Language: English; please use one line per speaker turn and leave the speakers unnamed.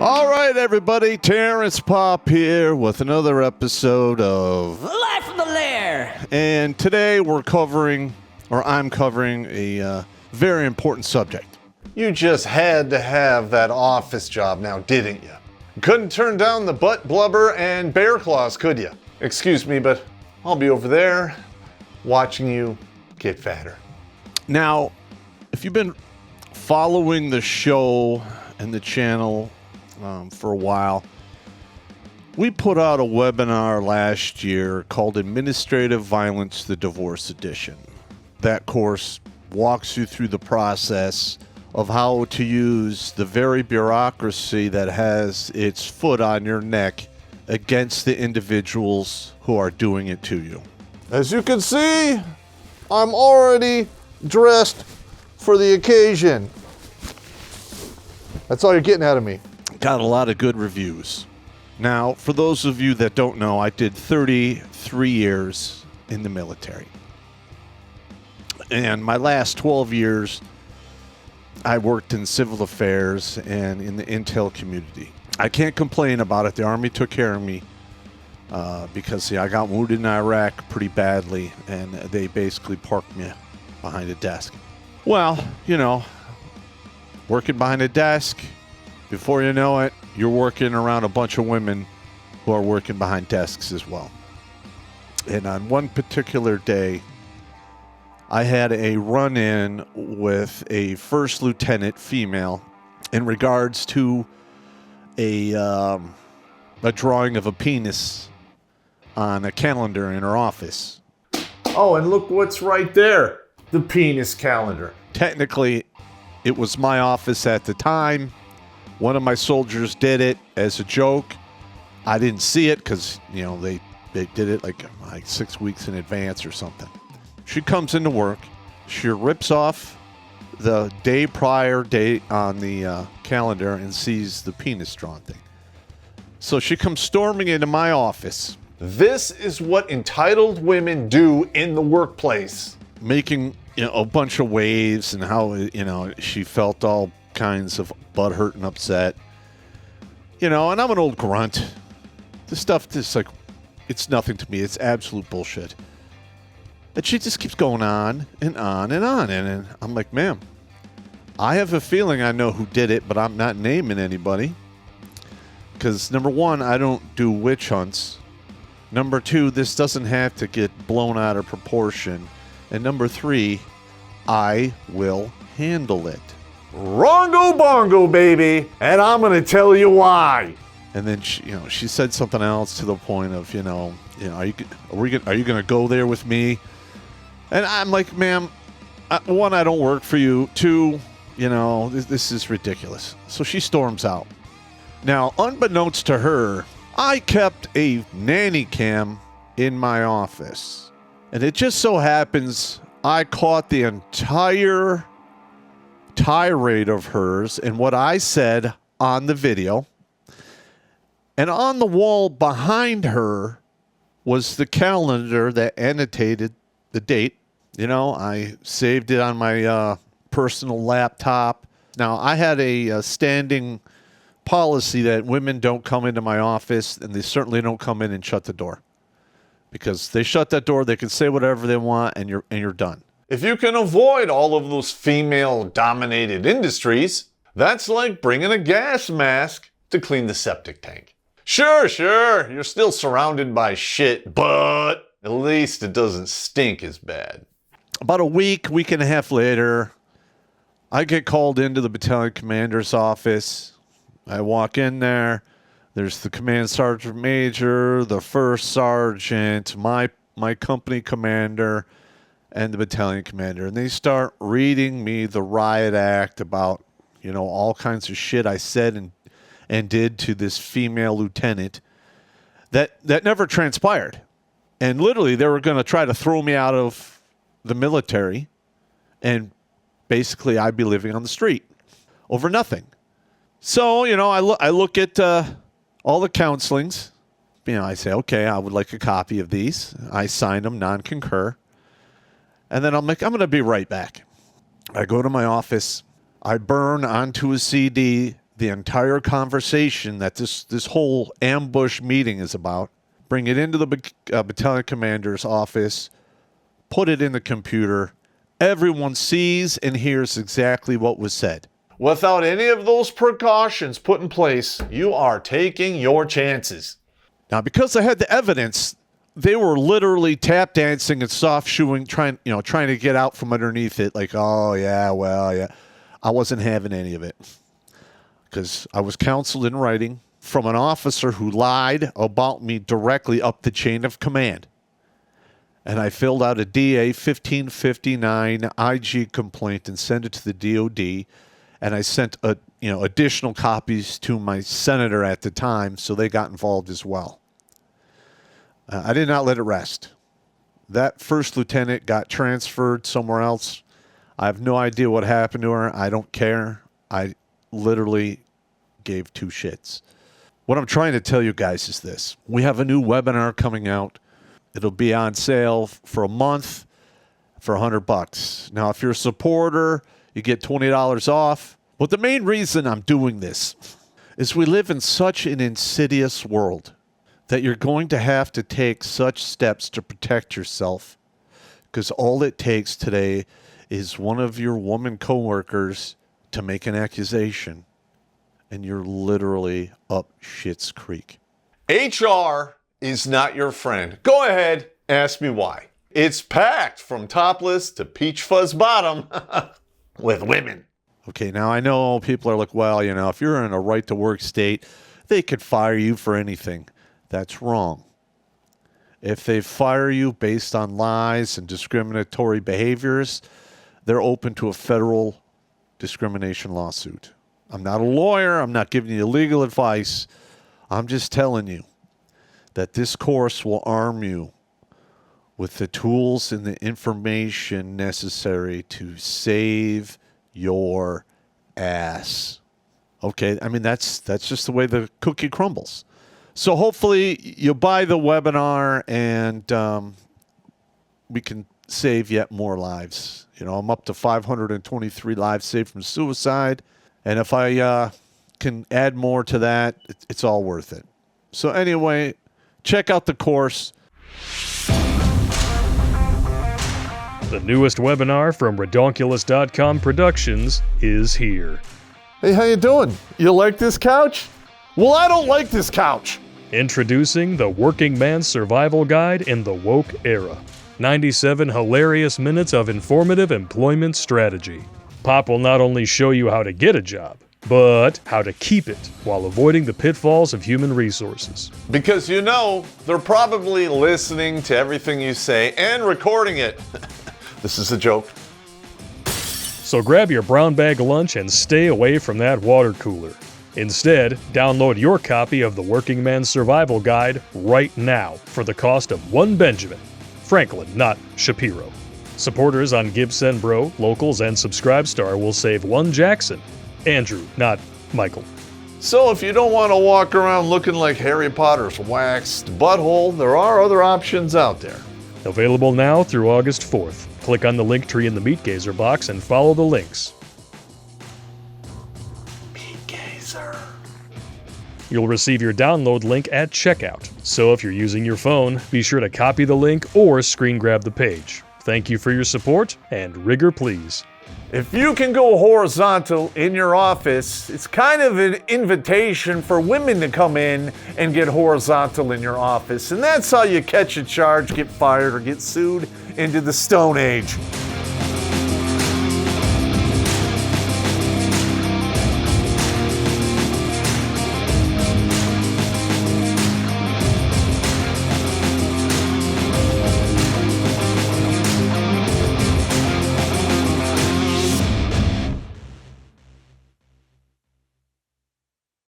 All right, everybody, Terrence Popp here with another episode of
Live from the Lair.
And today I'm covering a very important subject.
You just had to have that office job now, didn't you? Couldn't turn down the butt blubber and bear claws, could you? Excuse me, but I'll be over there watching you get fatter.
Now, if you've been following the show and the channel for a while, we put out a webinar last year called Administrative Violence, the Divorce Edition. That course walks you through the process of how to use the very bureaucracy that has its foot on your neck against the individuals who are doing it to you.
As you can see, I'm already dressed for the occasion. That's all you're getting out of me.
Got a lot of good reviews. Now, for those of you that don't know, I did 33 years in the military. And my last 12 years, I worked in civil affairs and in the intel community. I can't complain about it. The Army took care of me because I got wounded in Iraq pretty badly, and they basically parked me behind a desk. Well, you know, working behind a desk, before you know it, you're working around a bunch of women who are working behind desks as well. And on one particular day, I had a run-in with a first lieutenant female in regards to a drawing of a penis on a calendar in her office.
Oh, and look what's right there. The penis calendar.
Technically, it was my office at the time. One of my soldiers did it as a joke. I didn't see it because, you know, they did it like 6 weeks in advance or something. She comes into work. She rips off the day prior date on the calendar and sees the penis drawn thing. So she comes storming into my office.
This is what entitled women do in the workplace.
Making, you know, a bunch of waves and how, you know, she felt all kinds of butthurt and upset. You know, and I'm an old grunt. This stuff just like, it's nothing to me. It's absolute bullshit. And she just keeps going on and on and on. And I'm like, ma'am, I have a feeling I know who did it, but I'm not naming anybody. Because number one, I don't do witch hunts. Number two, this doesn't have to get blown out of proportion. And number three, I will handle it.
Rongo bongo, baby. And I'm going to tell you why.
And then she said something else to the point of, are you going to go there with me? And I'm like, ma'am, one, I don't work for you. Two, this is ridiculous. So she storms out. Now, unbeknownst to her, I kept a nanny cam in my office. And it just so happens I caught the entire tirade of hers and what I said on the video. And on the wall behind her was the calendar that annotated the date. I saved it on my personal laptop. Now, I had a standing policy that women don't come into my office, and they certainly don't come in and shut the door. Because they shut that door, they can say whatever they want, and you're done.
If you can avoid all of those female-dominated industries, that's like bringing a gas mask to clean the septic tank. Sure, you're still surrounded by shit, but at least it doesn't stink as bad.
About a week and a half later, I get called into the battalion commander's office. I walk in there. There's the command sergeant major, the first sergeant, my company commander, and the battalion commander. And they start reading me the riot act about, all kinds of shit I said and did to this female lieutenant that never transpired. And literally, they were going to try to throw me out of the military, and basically I'd be living on the street over nothing. So, I look at all the counselings. I say, okay, I would like a copy of these. I signed them, non-concur. And then I'm like, I'm going to be right back. I go to my office. I burn onto a CD the entire conversation that this whole ambush meeting is about, bring it into the battalion commander's office, put it in the computer. Everyone sees and hears exactly what was said.
Without any of those precautions put in place, you are taking your chances.
Now, because I had the evidence, they were literally tap dancing and soft shoeing, trying to get out from underneath it. Like, oh yeah, well, yeah. I wasn't having any of it because I was counseled in writing from an officer who lied about me directly up the chain of command. And I filled out a DA 1559 IG complaint and sent it to the DOD. And I sent additional copies to my senator at the time, so they got involved as well. I did not let it rest. That first lieutenant got transferred somewhere else. I have no idea what happened to her. I don't care. I literally gave two shits. What I'm trying to tell you guys is this. We have a new webinar coming out. It'll be on sale for a month for $100. Now, if you're a supporter, you get $20 off. But the main reason I'm doing this is we live in such an insidious world that you're going to have to take such steps to protect yourself, because all it takes today is one of your woman coworkers to make an accusation, and you're literally up shit's creek.
HR is not your friend. Go ahead, ask me why. It's packed from topless to peach fuzz bottom with women.
Okay, now I know people are like, well, if you're in a right-to-work state, they could fire you for anything. That's wrong. If they fire you based on lies and discriminatory behaviors, they're open to a federal discrimination lawsuit. I'm not a lawyer. I'm not giving you legal advice. I'm just telling you that this course will arm you with the tools and the information necessary to save your ass. Okay, I mean, that's just the way the cookie crumbles. So hopefully you buy the webinar and we can save yet more lives. I'm up to 523 lives saved from suicide. And if I can add more to that, it's all worth it. So anyway, check out the course.
The newest webinar from Redonkulas.com Productions is here.
Hey, how you doing? You like this couch? Well, I don't like this couch.
Introducing the Working Man's Survival Guide in the Woke Era. 97 hilarious minutes of informative employment strategy. Popp will not only show you how to get a job, but how to keep it while avoiding the pitfalls of human resources.
Because they're probably listening to everything you say and recording it. This is a joke.
So grab your brown bag lunch and stay away from that water cooler. Instead, download your copy of the Working Man's Survival Guide right now for the cost of one Benjamin. Franklin, not Shapiro. Supporters on Gibson Bro, Locals, and Subscribestar will save one Jackson. Andrew, not Michael.
So if you don't want to walk around looking like Harry Potter's waxed butthole, there are other options out there.
Available now through August 4th. Click on the Linktree in the Meat Gazer box and follow the links.
Meat Gazer.
You'll receive your download link at checkout. So if you're using your phone, be sure to copy the link or screen grab the page. Thank you for your support, and rigor please.
If you can go horizontal in your office, it's kind of an invitation for women to come in and get horizontal in your office. And that's how you catch a charge, get fired, or get sued into the Stone Age.